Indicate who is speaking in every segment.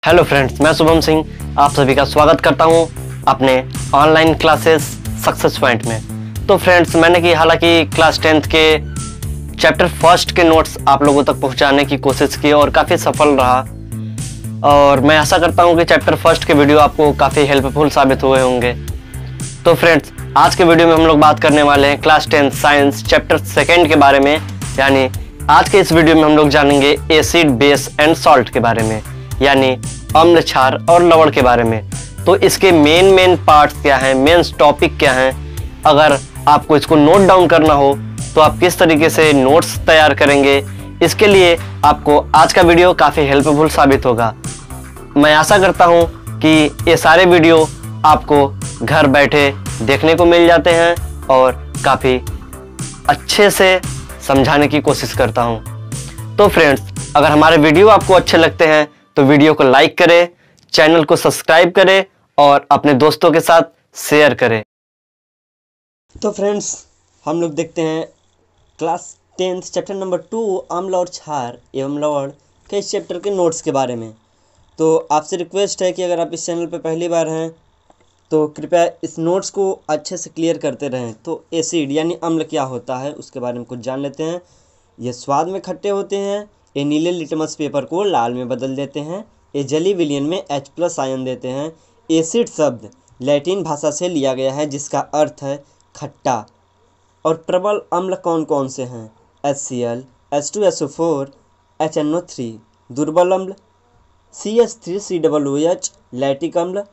Speaker 1: Hello friends, मैं शुभम सिंह आप सभी का स्वागत करता हूं अपने ऑनलाइन क्लासेस सक्सेस पॉइंट में। तो फ्रेंड्स, मैंने की हालांकि क्लास 10th के चैप्टर फर्स्ट के नोट्स आप लोगों तक पहुंचाने की कोशिश की और काफ़ी सफल रहा। और मैं आशा करता हूं कि चैप्टर फर्स्ट के वीडियो आपको काफ़ी हेल्पफुल साबित हुए होंगे। तो फ्रेंड्स, आज के वीडियो में हम लोग बात करने वाले हैं class 10th science chapter second के बारे में। यानी आज के इस वीडियो में हम लोग जानेंगे एसिड, बेस एंड सॉल्ट के बारे में, यानी अम्ल, क्षार और लवण के बारे में। तो इसके मेन पार्ट्स क्या हैं, मेन टॉपिक क्या हैं, अगर आपको इसको नोट डाउन करना हो तो आप किस तरीके से नोट्स तैयार करेंगे, इसके लिए आपको आज का वीडियो काफ़ी हेल्पफुल साबित होगा। मैं आशा करता हूं कि ये सारे वीडियो आपको घर बैठे देखने को मिल जाते हैं और काफ़ी अच्छे से समझाने की कोशिश करता हूं। तो फ्रेंड्स, अगर हमारे वीडियो आपको अच्छे लगते हैं तो वीडियो को लाइक करें, चैनल को सब्सक्राइब करें और अपने दोस्तों के साथ शेयर करें। तो फ्रेंड्स, हम लोग देखते हैं क्लास 10th चैप्टर नंबर 2 अम्ल और क्षार एवं लवण के इस चैप्टर के नोट्स के बारे में। तो आपसे रिक्वेस्ट है कि अगर आप इस चैनल पर पहली बार हैं तो कृपया इस नोट्स को अच्छे से क्लियर करते रहें। तो एसिड यानी अम्ल क्या होता है उसके बारे में कुछ जान लेते हैं। ये स्वाद में खट्टे होते हैं, ये नीले लिटमस पेपर को लाल में बदल देते हैं, ये जली विलयन में H+ आयन देते हैं। एसिड शब्द लैटिन भाषा से लिया गया है जिसका अर्थ है खट्टा। और प्रबल अम्ल कौन कौन से हैं? HCl, H2SO4, HNO3। दुर्बल अम्ल CH3COOH, लैटिक अम्ल,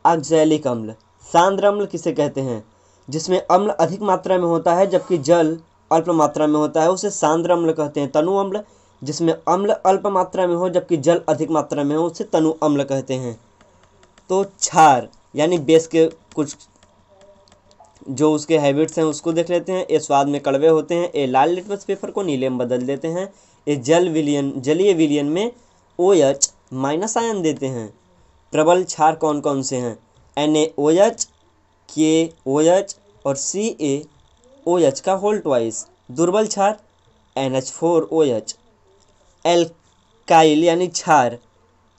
Speaker 1: ऑक्सैलिक अम्ल। सांद्र अम्ल किसे कहते हैं? जिसमें अम्ल अधिक मात्रा में होता है जबकि जल अल्प मात्रा में होता है, उसे सांद्र अम्ल कहते हैं। तनु अम्ल जिसमें अम्ल अल्प मात्रा में हो जबकि जल अधिक मात्रा में हो, उसे तनु अम्ल कहते हैं। तो क्षार यानी बेस के कुछ जो उसके हैबिट्स हैं उसको देख लेते हैं। ये स्वाद में कड़वे होते हैं, ये लाल लिटमस पेपर को नीले में बदल देते हैं, ये जलीय विलयन में OH- आयन देते हैं। प्रबल क्षार कौन कौन से हैं? NaOH, KOH और CaOH का होल ट्वाइस। दुर्बल क्षार NH4OH। एल्काइल यानी क्षार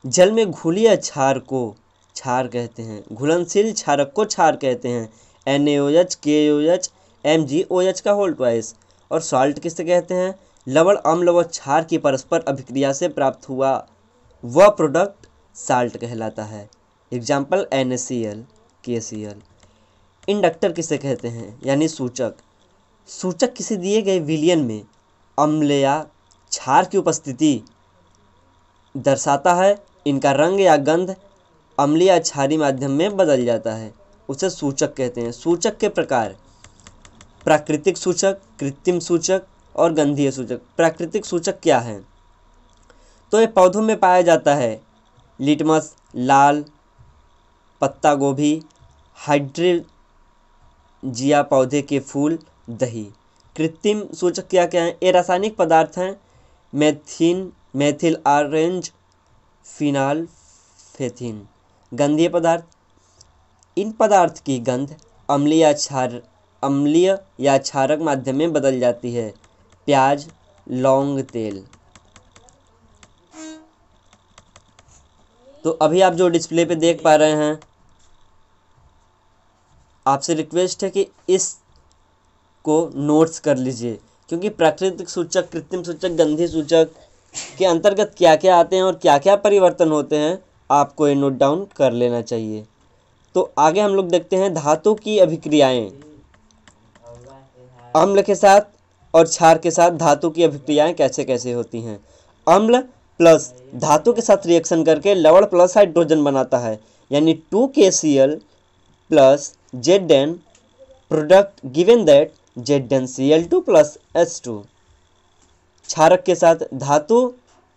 Speaker 1: जल में घुलिया क्षार को क्षार कहते हैं, घुलनशील क्षारक को क्षार कहते हैं। NaOH, KOH, MgOH का होल ट्वाइस। और सॉल्ट किसे कहते हैं? लवण अम्ल व क्षार की परस्पर अभिक्रिया से प्राप्त हुआ वह प्रोडक्ट साल्ट कहलाता है। Example NaCl, KCl। इंडक्टर किसे कहते हैं? यानी सूचक। सूचक किसी दिए गए विलयन में अम्ल या क्षार की उपस्थिति दर्शाता है। इनका रंग या गंध अम्लीय या क्षारीय माध्यम में बदल जाता है, उसे सूचक कहते हैं। सूचक के प्रकार: प्राकृतिक सूचक, कृत्रिम सूचक और गंधीय सूचक। प्राकृतिक सूचक क्या है? तो ये पौधों में पाया जाता है। लिटमस, लाल पत्ता गोभी, हाइड्रेंजिया पौधे के फूल, दही। कृत्रिम सूचक क्या क्या हैं? ये रासायनिक पदार्थ हैं। मेथिल ऑरेंज, फिनाल, फेथिन। गंधीय पदार्थ: इन पदार्थ की गंध अम्लीय या क्षारक माध्यम में बदल जाती है। प्याज, लौंग, तेल। तो अभी आप जो डिस्प्ले पे देख पा रहे हैं, आपसे रिक्वेस्ट है कि इस को नोट्स कर लीजिए, क्योंकि प्राकृतिक सूचक, कृत्रिम सूचक, गंधीय सूचक के अंतर्गत क्या क्या आते हैं और क्या क्या परिवर्तन होते हैं, आपको ये नोट डाउन कर लेना चाहिए। तो आगे हम लोग देखते हैं धातु की अभिक्रियाएं। अम्ल के साथ और क्षार के साथ धातु की अभिक्रियाएं कैसे कैसे होती हैं। अम्ल प्लस धातु के साथ रिएक्शन करके लवण प्लस हाइड्रोजन बनाता है, यानी 2KCl plus Zn product given that ZnCl2 plus H2। क्षारक के साथ धातु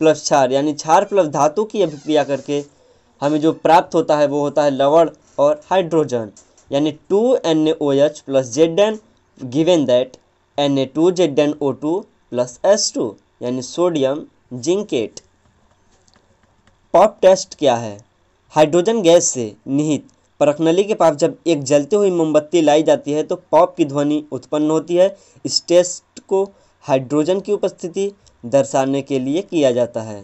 Speaker 1: प्लस क्षार यानी क्षार प्लस धातु की अभिक्रिया करके हमें जो प्राप्त होता है वो होता है लवण और हाइड्रोजन, यानी 2NaOH plus Zn given that Na2ZnO2 plus H2, यानी सोडियम जिंकेट। पॉप टेस्ट क्या है? हाइड्रोजन गैस से निहित परखनली के पास जब एक जलती हुई मोमबत्ती लाई जाती है तो पॉप की ध्वनि उत्पन्न होती है। इस टेस्ट को हाइड्रोजन की उपस्थिति दर्शाने के लिए किया जाता है।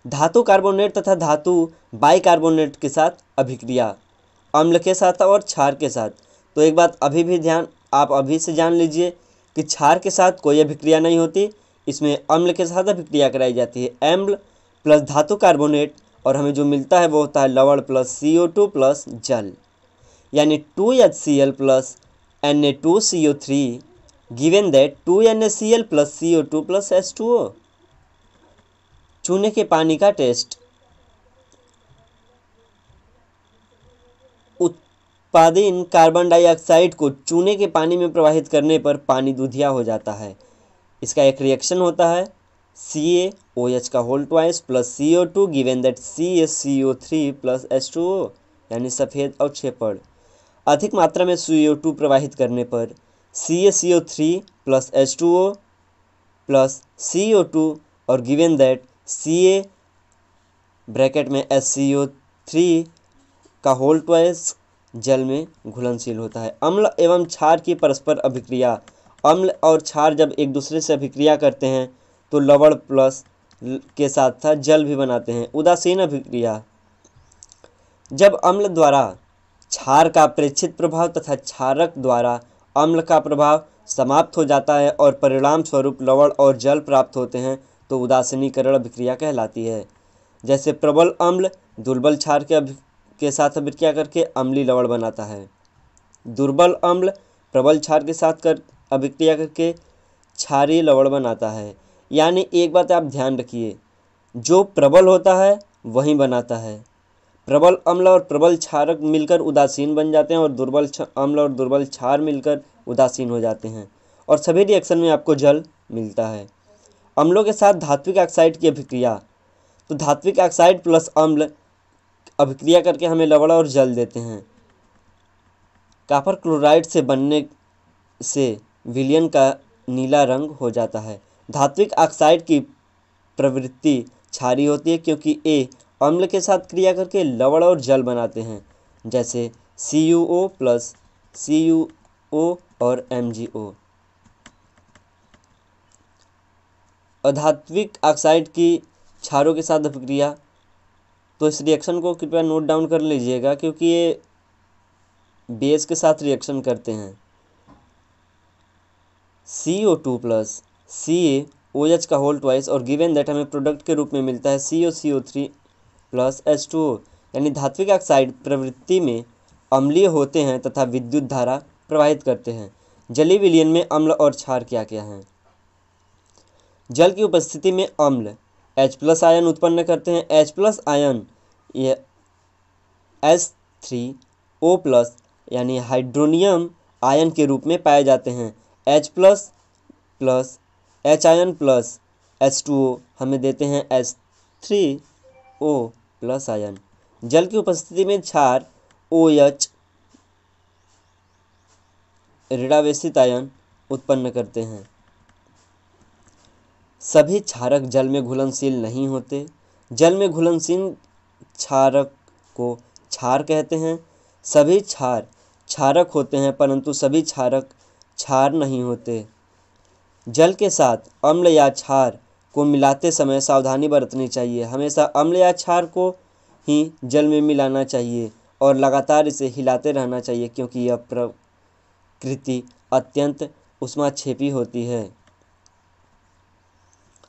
Speaker 2: धातु कार्बोनेट तथा धातु बाइकार्बोनेट के साथ अभिक्रिया, अम्ल के साथ और क्षार के साथ। तो एक बात आप अभी से जान लीजिए कि क्षार के साथ कोई अभिक्रिया नहीं होती, इसमें अम्ल के साथ अभिक्रिया कराई जाती है। अम्ल प्लस धातु कार्बोनेट और हमें जो मिलता है वो होता है लवण प्लस CO2 प्लस जल, यानी 2HCl plus Na2CO3 given that 2NaCl plus CO2 plus H2O। चूने के पानी का टेस्ट। उत्पादन कार्बन डाइऑक्साइड को चूने के पानी में प्रवाहित करने पर पानी दूधिया हो जाता है। इसका एक रिएक्शन होता है CaOH का whole twice plus CO2 given that CaCO3 plus H2O, यानी सफ़ेद अवक्षेपण। अधिक मात्रा में CO2 प्रवाहित करने पर CaCO3 plus H2O plus CO2 और गिवन दैट Ca ब्रैकेट में HCO3 का होल ट्वाइस जल में घुलनशील होता है। अम्ल एवं क्षार की परस्पर अभिक्रिया। अम्ल और क्षार जब एक दूसरे से अभिक्रिया करते हैं तो लवण प्लस के साथ साथ जल भी बनाते हैं। उदासीन अभिक्रिया। जब अम्ल द्वारा क्षार का प्रेक्षित प्रभाव तथा क्षारक द्वारा अम्ल का प्रभाव समाप्त हो जाता है और परिणाम स्वरूप लवण और जल प्राप्त होते हैं तो उदासीनीकरण अभिक्रिया कहलाती है। जैसे प्रबल अम्ल दुर्बल क्षार के साथ अभिक्रिया करके अम्लीय लवण बनाता है। दुर्बल अम्ल प्रबल क्षार के साथ अभिक्रिया करके क्षारीय लवण बनाता है। यानी एक बात आप ध्यान रखिए, जो प्रबल होता है वही बनाता है। प्रबल अम्ल और प्रबल क्षारक मिलकर उदासीन बन जाते हैं और दुर्बल अम्ल और दुर्बल क्षार मिलकर उदासीन हो जाते हैं और सभी रिएक्शन में आपको जल मिलता है। अम्लों के साथ धात्विक ऑक्साइड की अभिक्रिया। तो धात्विक ऑक्साइड प्लस अम्ल अभिक्रिया करके हमें लवण और जल देते हैं। कॉपर क्लोराइड से बनने से विलयन का नीला रंग हो जाता है। धात्विक ऑक्साइड की प्रवृत्ति क्षारीय होती है क्योंकि ए अम्ल के साथ क्रिया करके लवण और जल बनाते हैं, जैसे CuO प्लस CuO और MgO। अधात्विक ऑक्साइड की क्षारों के साथ अभिक्रिया। तो इस रिएक्शन को कृपया नोट डाउन कर लीजिएगा क्योंकि ये बेस के साथ रिएक्शन करते हैं। CO2 प्लस CaOH का होल ट्वाइस और गिवन दैट हमें प्रोडक्ट के रूप में मिलता है CaCO3 प्लस H2O, यानी धात्विक ऑक्साइड प्रवृत्ति में अम्लीय होते हैं तथा विद्युत धारा प्रवाहित करते हैं। जलीय विलयन में अम्ल और क्षार क्या क्या हैं? जल की उपस्थिति में अम्ल H+ आयन उत्पन्न करते हैं। H+ आयन ये H3O+ यानी हाइड्रोनियम आयन के रूप में पाए जाते हैं। H+ plus H ion plus H2O हमें देते हैं H3O+ आयन। जल की उपस्थिति में क्षार OH ऋणावेशित आयन उत्पन्न करते हैं। सभी क्षारक जल में घुलनशील नहीं होते। जल में घुलनशील क्षारक को क्षार कहते हैं। सभी क्षार क्षारक होते हैं परंतु सभी क्षारक क्षार नहीं होते। जल के साथ अम्ल या क्षार को मिलाते समय सावधानी बरतनी चाहिए। हमेशा अम्ल या क्षार को ही जल में मिलाना चाहिए और लगातार इसे हिलाते रहना चाहिए क्योंकि यह प्रकृति अत्यंत ऊष्माक्षेपी होती है।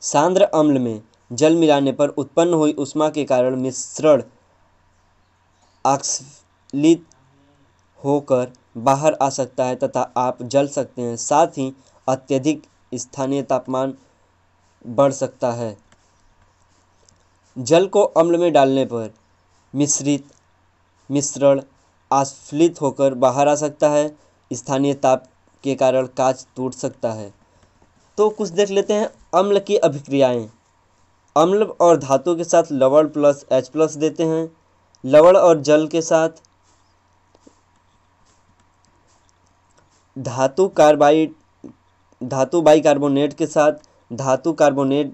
Speaker 2: सांद्र अम्ल में जल मिलाने पर उत्पन्न हुई ऊष्मा के कारण मिश्रण आक्सीलित होकर बाहर आ सकता है तथा आप जल सकते हैं। साथ ही अत्यधिक स्थानीय तापमान बढ़ सकता है। जल को अम्ल में डालने पर मिश्रण आस्फलित होकर बाहर आ सकता है। स्थानीय ताप के कारण कांच टूट सकता है। तो कुछ देख लेते हैं अम्ल की अभिक्रियाएं। अम्ल और धातु के साथ लवण प्लस H+ देते हैं। लवण और जल के साथ धातु बाइकार्बोनेट के साथ धातु कार्बोनेट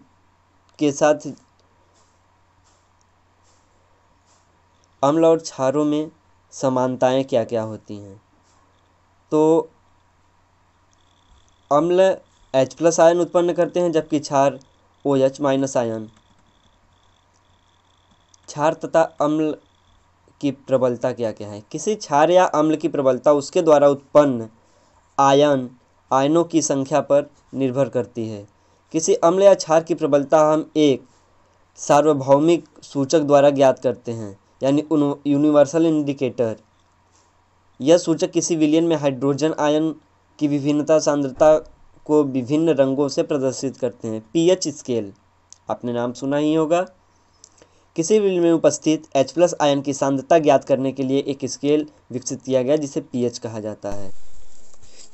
Speaker 2: के साथ अम्ल और क्षारों में समानताएं क्या क्या होती हैं? तो अम्ल H+ आयन उत्पन्न करते हैं जबकि क्षार OH- आयन। क्षार तथा अम्ल की प्रबलता क्या क्या है? किसी क्षार या अम्ल की प्रबलता उसके द्वारा उत्पन्न आयनों की संख्या पर निर्भर करती है। किसी अम्ल या क्षार की प्रबलता हम एक सार्वभौमिक सूचक द्वारा ज्ञात करते हैं, यानी यूनिवर्सल इंडिकेटर। यह सूचक किसी विलयन में हाइड्रोजन आयन की विभिन्नता सांद्रता को विभिन्न रंगों से प्रदर्शित करते हैं। पीएच स्केल आपने नाम सुना ही होगा। किसी विलयन में उपस्थित H+ आयन की सांद्रता ज्ञात करने के लिए एक स्केल विकसित किया गया जिसे पीएच कहा जाता है।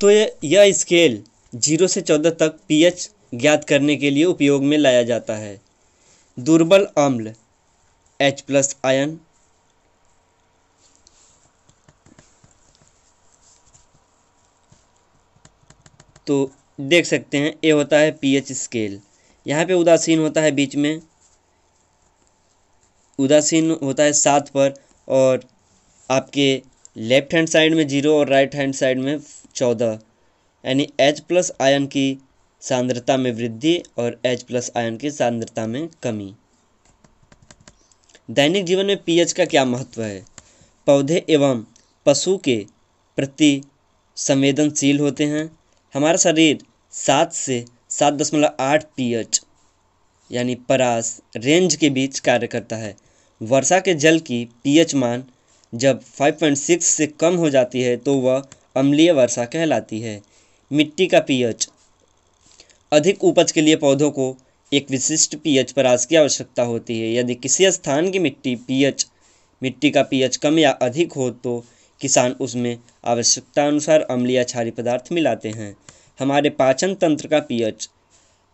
Speaker 2: तो यह स्केल 0 से 14 तक पीएच ज्ञात करने के लिए उपयोग में लाया जाता है। दुर्बल अम्ल H+ आयन, तो देख सकते हैं ये होता है पीएच स्केल। यहाँ पे उदासीन होता है, बीच में उदासीन होता है 7 पर, और आपके लेफ्ट हैंड साइड में 0 और राइट हैंड साइड में 14, यानी H+ आयन की सांद्रता में वृद्धि और H+ आयन की सांद्रता में कमी। दैनिक जीवन में पीएच का क्या महत्व है? पौधे एवं पशु के प्रति संवेदनशील होते हैं। हमारा शरीर 7 से 7.8 पीएच यानी परास रेंज के बीच कार्य करता है। वर्षा के जल की पीएच मान जब 5.6 से कम हो जाती है तो वह अम्लीय वर्षा कहलाती है। मिट्टी का पीएच। अधिक उपज के लिए पौधों को एक विशिष्ट पीएच परास की आवश्यकता होती है। यदि किसी स्थान की मिट्टी का पीएच कम या अधिक हो तो किसान उसमें आवश्यकता अनुसार अम्लीय या क्षारीय पदार्थ मिलाते हैं। हमारे पाचन तंत्र का पीएच।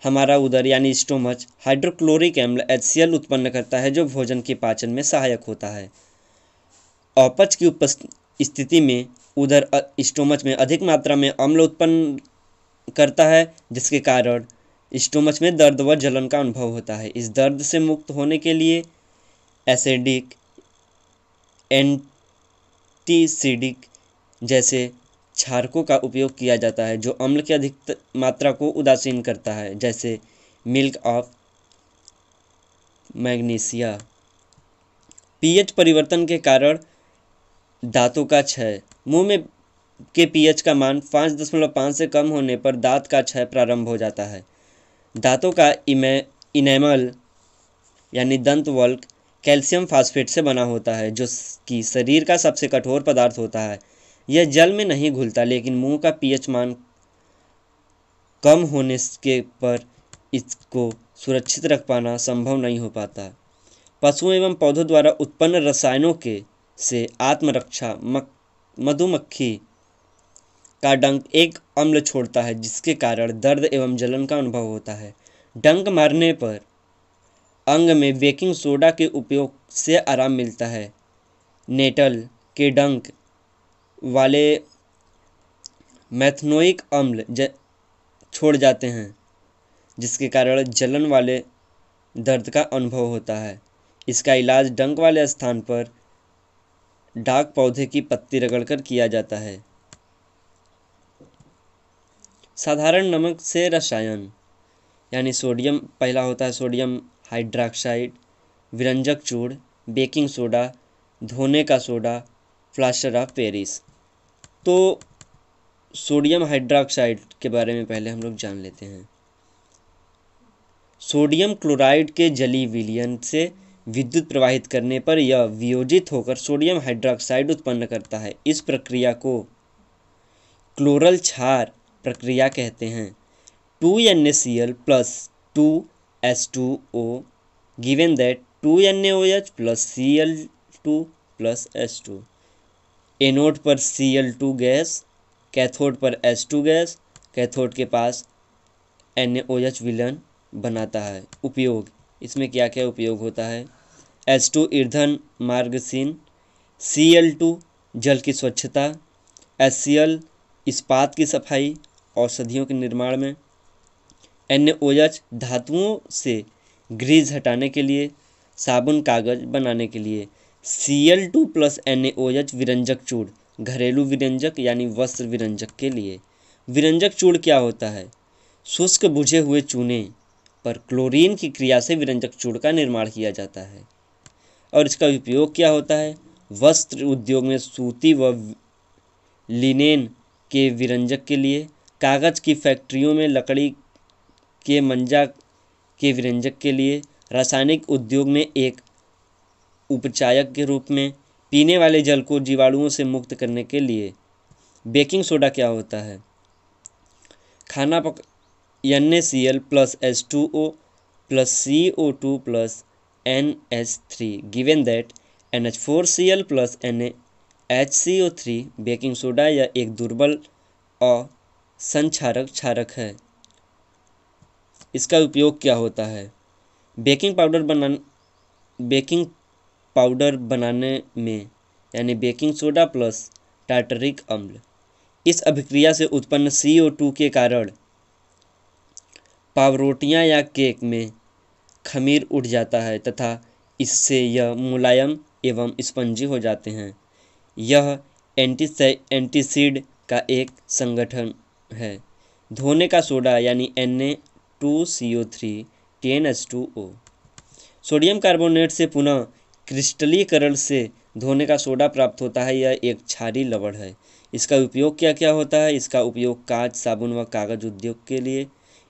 Speaker 2: हमारा उदर यानी स्टोमच हाइड्रोक्लोरिक अम्ल HCl उत्पन्न करता है जो भोजन के पाचन में सहायक होता है। अपच की स्थिति में उदर स्टोमच में अधिक मात्रा में अम्ल उत्पन्न करता है जिसके कारण स्टोमच में दर्द व जलन का अनुभव होता है। इस दर्द से मुक्त होने के लिए एसिडिक, एंटीसिडिक जैसे क्षारकों का उपयोग किया जाता है जो अम्ल की अधिक मात्रा को उदासीन करता है, जैसे मिल्क ऑफ मैग्नीशिया। पीएच परिवर्तन के कारण दांतों का क्षय। मुंह में के पीएच का मान 5.5 से कम होने पर दांत का क्षय प्रारंभ हो जाता है। दांतों का इनेमल यानी दंतवल्क कैल्शियम फास्फेट से बना होता है जो कि शरीर का सबसे कठोर पदार्थ होता है। यह जल में नहीं घुलता, लेकिन मुंह का पीएच मान कम होने के पर इसको सुरक्षित रख पाना संभव नहीं हो पाता। पशुओं एवं पौधों द्वारा उत्पन्न रसायनों से आत्मरक्षा। मधुमक्खी का डंक एक अम्ल छोड़ता है जिसके कारण दर्द एवं जलन का अनुभव होता है। डंक मारने पर अंग में बेकिंग सोडा के उपयोग से आराम मिलता है। नेटल के डंक वाले मैथनोइक अम्ल छोड़ जाते हैं जिसके कारण जलन वाले दर्द का अनुभव होता है। इसका इलाज डंक वाले स्थान पर डाक पौधे की पत्ती रगड़कर किया जाता है। साधारण नमक से रसायन यानी सोडियम, पहला होता है सोडियम हाइड्रॉक्साइड, विरंजक चूर्ण, बेकिंग सोडा, धोने का सोडा, प्लास्टर ऑफ पेरिस। तो सोडियम हाइड्रॉक्साइड के बारे में पहले हम लोग जान लेते हैं। सोडियम क्लोराइड के जलीय विलयन से विद्युत प्रवाहित करने पर यह वियोजित होकर सोडियम हाइड्रॉक्साइड उत्पन्न करता है। इस प्रक्रिया को क्लोरल क्षार प्रक्रिया कहते हैं। 2NaCl plus 2H2O given that 2NaOH plus Cl2 plus H2। Anode पर Cl2 गैस, कैथोड पर H2 गैस, कैथोड के पास NaOH विलयन बनाता है। उपयोग, इसमें क्या क्या उपयोग होता है? H2 ईंधन मार्गशीन, Cl2 जल की स्वच्छता, HCl इस्पात की सफाई औषधियों के निर्माण में, NaOH धातुओं से ग्रीस हटाने के लिए, साबुन कागज बनाने के लिए। Cl2 प्लस NaOH विरंजक चूर्ण घरेलू विरंजक यानी वस्त्र विरंजक के लिए। विरंजक चूर्ण क्या होता है? शुष्क बुझे हुए चूने पर क्लोरीन की क्रिया से विरंजक चूर्ण का निर्माण किया जाता है। और इसका उपयोग क्या होता है? वस्त्र उद्योग में सूती व लिनेन के विरंजक के लिए, कागज़ की फैक्ट्रियों में लकड़ी के मंजा के विरंजक के लिए, रासायनिक उद्योग में एक उपचायक के रूप में, पीने वाले जल को जीवाणुओं से मुक्त करने के लिए। बेकिंग सोडा क्या होता है? खाना पक NaCl plus H2O plus CO2 plus NH3 given that NH4Cl plus NaHCO3 baking soda यह एक दुर्बल असंक्षारक क्षारक है। इसका उपयोग क्या होता है? बेकिंग पाउडर बनाने में, यानी बेकिंग सोडा प्लस टार्टरिक अम्ल। इस अभिक्रिया से उत्पन्न CO2 के कारण पावरोटियां या केक में खमीर उठ जाता है तथा इससे यह मुलायम एवं स्पंजी हो जाते हैं। यह एंटीसीड का एक संगठन है। धोने का सोडा यानी Na2CO3 10H2O। सोडियम कार्बोनेट से पुनः क्रिस्टलीकरण से धोने का सोडा प्राप्त होता है। यह एक क्षारीय लवण है। इसका उपयोग क्या क्या होता है? इसका उपयोग कांच, साबुन व कागज उद्योग के लिए,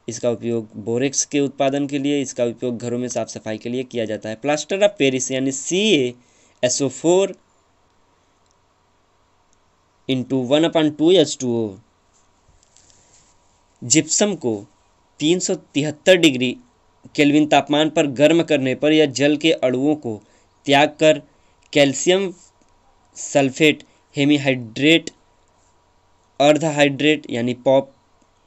Speaker 2: इसका उपयोग बोरेक्स के उत्पादन के लिए, इसका उपयोग घरों में साफ सफाई के लिए किया जाता है। प्लास्टर ऑफ पेरिस यानी CaSO4 × 1/2H2O। जिप्सम को 373 डिग्री केल्विन तापमान पर गर्म करने पर यह जल के अणुओं को त्याग कर कैल्शियम सल्फेट हेमीहाइड्रेट अर्धहाइड्रेट यानी पॉप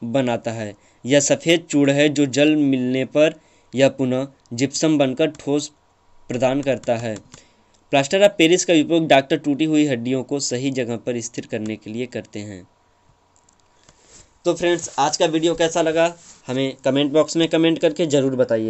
Speaker 2: बनाता है। यह सफ़ेद चूर्ण है जो जल मिलने पर यह पुनः जिप्सम बनकर ठोस प्रदान करता है। प्लास्टर ऑफ पेरिस का उपयोग डॉक्टर टूटी हुई हड्डियों को सही जगह पर स्थिर करने के लिए करते हैं। तो फ्रेंड्स, आज का वीडियो कैसा लगा हमें कमेंट बॉक्स में कमेंट करके ज़रूर बताइए।